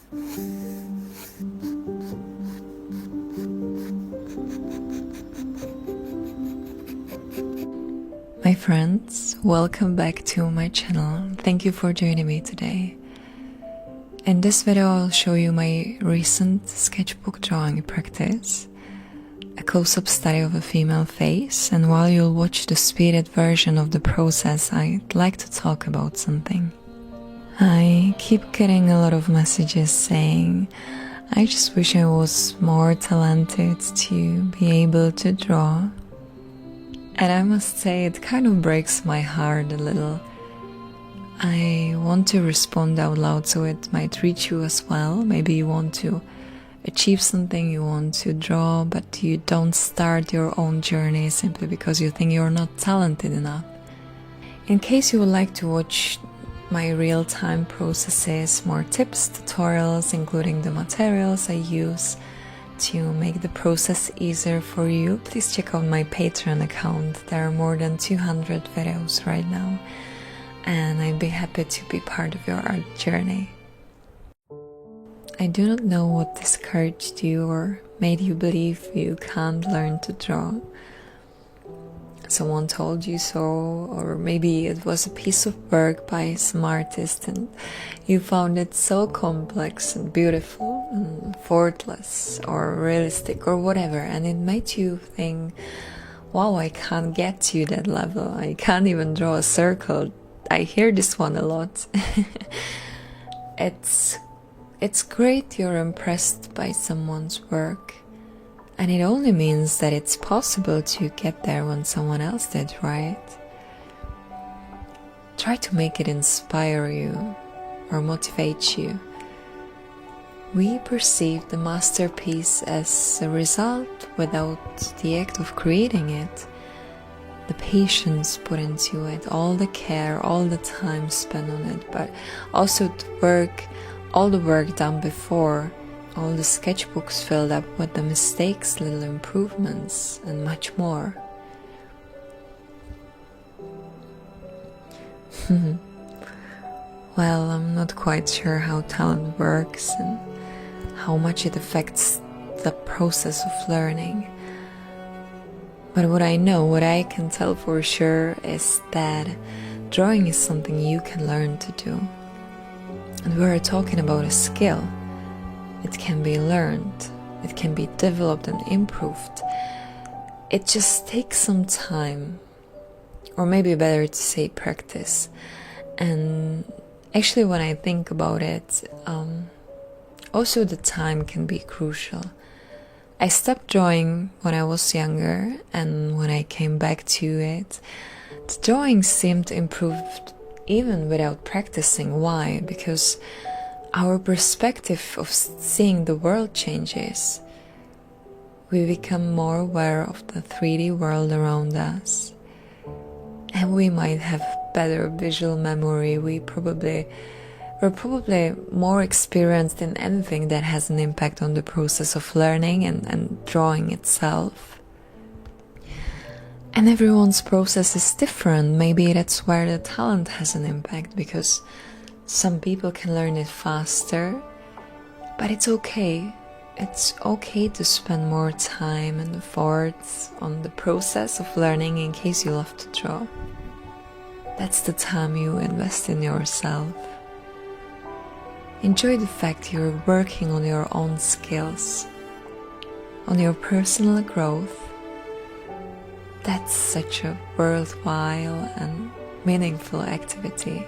My friends, welcome back to my channel. Thank you for joining me today. In this video I'll show you my recent sketchbook drawing practice, a close-up study of a female face, and while you'll watch the speeded version of the process, I'd like to talk about something. I keep getting a lot of messages saying, I just wish I was more talented to be able to draw. And I must say, it kind of breaks my heart a little. I want to respond out loud so it might reach you as well. Maybe you want to achieve something, you want to draw, but you don't start your own journey simply because you think you're not talented enough. In case you would like to watch my real-time processes, more tips, tutorials, including the materials I use to make the process easier for you, please check out my Patreon account. There are more than 200 videos right now, and I'd be happy to be part of your art journey. I do not know what discouraged you or made you believe you can't learn to draw. Someone told you so, or maybe it was a piece of work by some artist and you found it so complex and beautiful and effortless or realistic or whatever, and it made you think, wow, I can't get to that level, I can't even draw a circle. I hear this one a lot. It's great you're impressed by someone's work. And it only means that it's possible to get there when someone else did, right? Try to make it inspire you or motivate you. We perceive the masterpiece as a result without the act of creating it. The patience put into it, all the care, all the time spent on it, but also all the work done before. All the sketchbooks filled up with the mistakes, little improvements, and much more. Well, I'm not quite sure how talent works and how much it affects the process of learning. But what I know, what I can tell for sure, is that drawing is something you can learn to do. And we're talking about a skill. It can be learned, it can be developed and improved. It just takes some time, or maybe better to say practice. And actually when I think about it, also the time can be crucial. I stopped drawing when I was younger, and when I came back to it, the drawing seemed improved even without practicing. Why? Because our perspective of seeing the world changes. We become more aware of the 3D world around us. And we might have better visual memory. We're probably more experienced in anything that has an impact on the process of learning and drawing itself. And everyone's process is different. Maybe that's where the talent has an impact, because some people can learn it faster, but it's okay. It's okay to spend more time and efforts on the process of learning in case you love to draw. That's the time you invest in yourself. Enjoy the fact you're working on your own skills, on your personal growth. That's such a worthwhile and meaningful activity.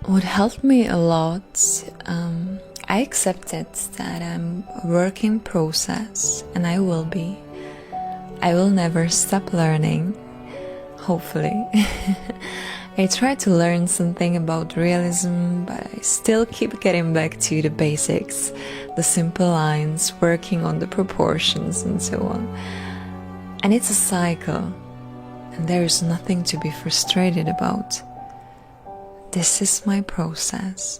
What helped me a lot, I accepted that I'm a work in process, and I will be. I will never stop learning, hopefully. I try to learn something about realism, but I still keep getting back to the basics, the simple lines, working on the proportions and so on. And it's a cycle, and there is nothing to be frustrated about. This is my process.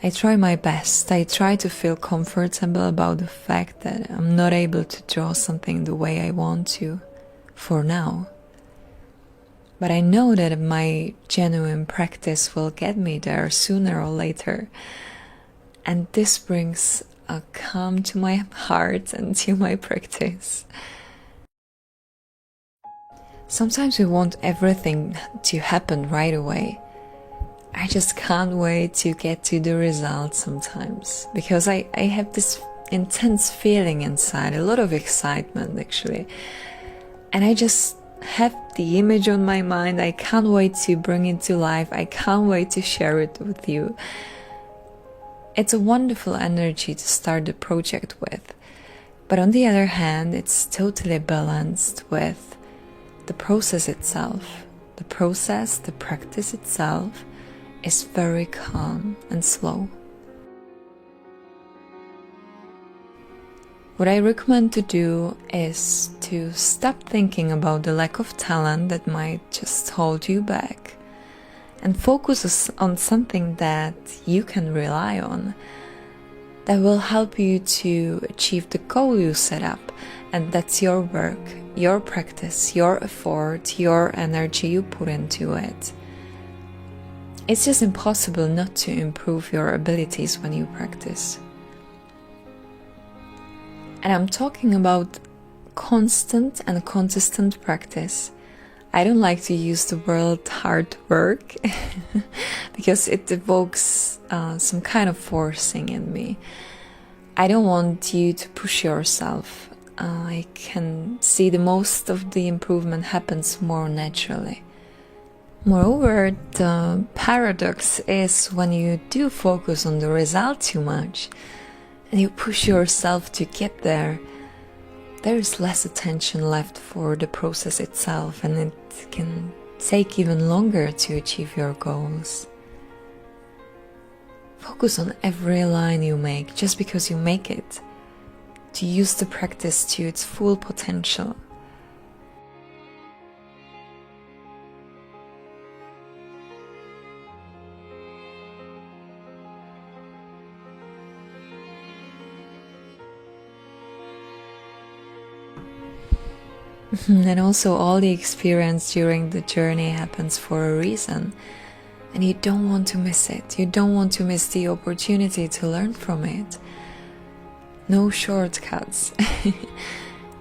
I try my best. I try to feel comfortable about the fact that I'm not able to draw something the way I want to, for now. but I know that my genuine practice will get me there sooner or later. And this brings a calm to my heart and to my practice. Sometimes we want everything to happen right away. I just can't wait to get to the result sometimes, because I have this intense feeling inside, a lot of excitement actually. And I just have the image on my mind. I can't wait to bring it to life. I can't wait to share it with you. It's a wonderful energy to start the project with. But on the other hand, it's totally balanced with the process itself. The process, the practice itself is very calm and slow. What I recommend to do is to stop thinking about the lack of talent that might just hold you back and focus on something that you can rely on, that will help you to achieve the goal you set up. And that's your work, your practice, your effort, your energy you put into it. It's just impossible not to improve your abilities when you practice. And I'm talking about constant and consistent practice. I don't like to use the word hard work because it evokes some kind of forcing in me. I don't want you to push yourself. I can see the most of the improvement happens more naturally. Moreover, the paradox is when you do focus on the result too much and you push yourself to get there, there is less attention left for the process itself, and it can take even longer to achieve your goals. Focus on every line you make just because you make it, to use the practice to its full potential. And also all the experience during the journey happens for a reason, and you don't want to miss it. You don't want to miss the opportunity to learn from it. No shortcuts.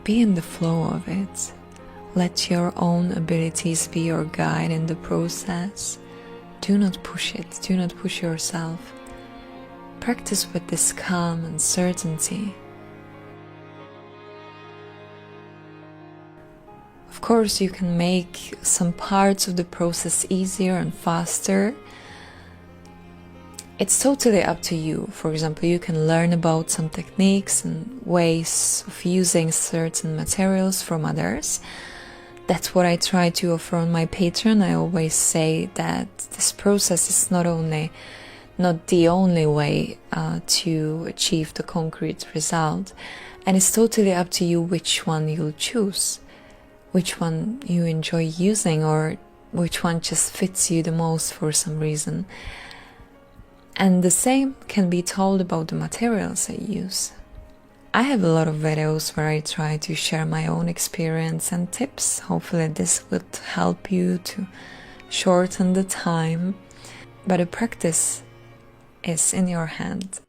Be in the flow of it. Let your own abilities be your guide in the process. Do not push it. Do not push yourself. Practice with this calm and certainty. Of course, you can make some parts of the process easier and faster. It's totally up to you. For example, you can learn about some techniques and ways of using certain materials from others. That's what I try to offer on my Patreon. I always say that this process is not the only way to achieve the concrete result. And it's totally up to you which one you'll choose, which one you enjoy using, or which one just fits you the most for some reason. And the same can be told about the materials I use. I have a lot of videos where I try to share my own experience and tips. Hopefully this would help you to shorten the time, but the practice is in your hand.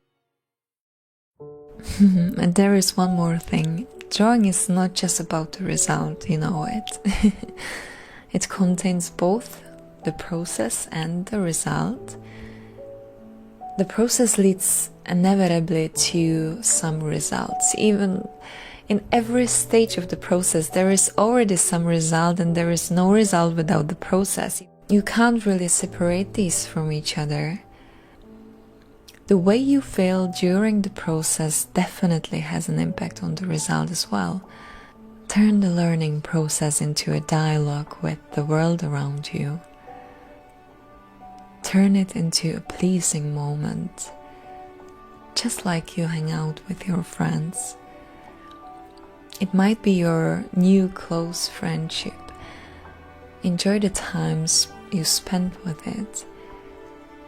And there is one more thing. Drawing is not just about the result, you know it. It contains both the process and the result. The process leads inevitably to some results. Even in every stage of the process, there is already some result, and there is no result without the process. You can't really separate these from each other. The way you feel during the process definitely has an impact on the result as well. Turn the learning process into a dialogue with the world around you. Turn it into a pleasing moment, just like you hang out with your friends. It might be your new close friendship. Enjoy the times you spend with it.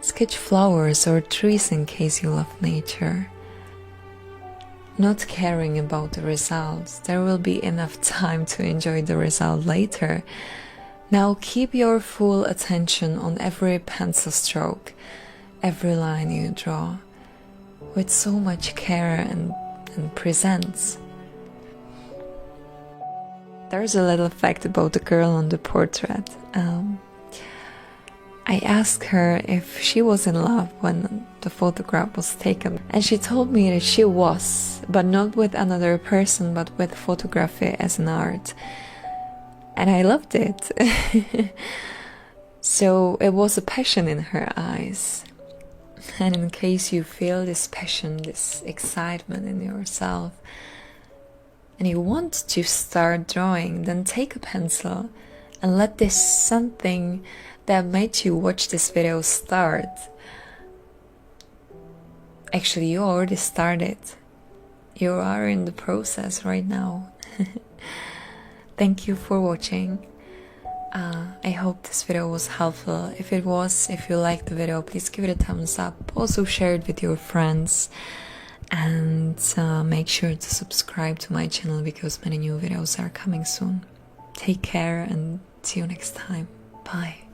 Sketch flowers or trees in case you love nature. Not caring about the results, there will be enough time to enjoy the result later. Now keep your full attention on every pencil stroke, every line you draw, with so much care and presence. There's a little fact about the girl on the portrait. I asked her if she was in love when the photograph was taken, and she told me that she was, but not with another person, but with photography as an art. And I loved it. So it was a passion in her eyes. And in case you feel this passion, this excitement in yourself, and you want to start drawing, then take a pencil and let this something that made you watch this video start. Actually, you already started. You are in the process right now. Thank you for watching. I hope this video was helpful. If it was, if you liked the video, please give it a thumbs up. Also share it with your friends. And make sure to subscribe to my channel because many new videos are coming soon. Take care and see you next time. Bye.